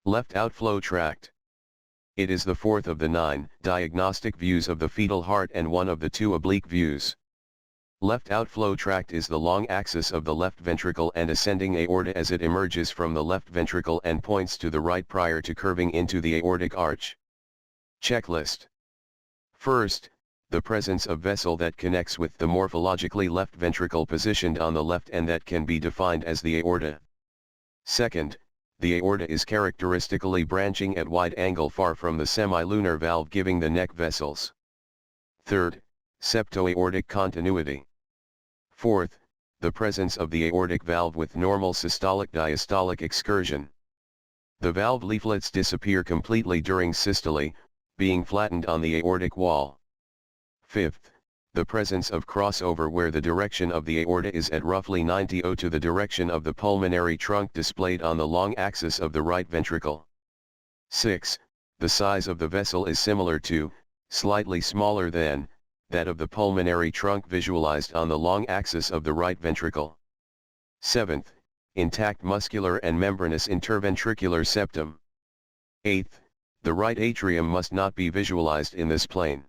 Left outflow tract. It is the fourth of the 9 diagnostic views of the fetal heart and one of the 2 oblique views. Left outflow tract is the long axis of the left ventricle and ascending aorta as it emerges from the left ventricle and points to the right prior to curving into the aortic arch. Checklist. First, the presence of vessel that connects with the morphologically left ventricle positioned on the left and that can be defined as the aorta. Second, the aorta is characteristically branching at wide angle far from the semilunar valve giving the neck vessels. Third, septo-aortic continuity. Fourth, the presence of the aortic valve with normal systolic-diastolic excursion. The valve leaflets disappear completely during systole, being flattened on the aortic wall. Fifth, the presence of crossover where the direction of the aorta is at roughly 90° to the direction of the pulmonary trunk displayed on the long axis of the right ventricle. 6. The size of the vessel is similar to, slightly smaller than, that of the pulmonary trunk visualized on the long axis of the right ventricle. 7th, intact muscular and membranous interventricular septum. 8th, the right atrium must not be visualized in this plane.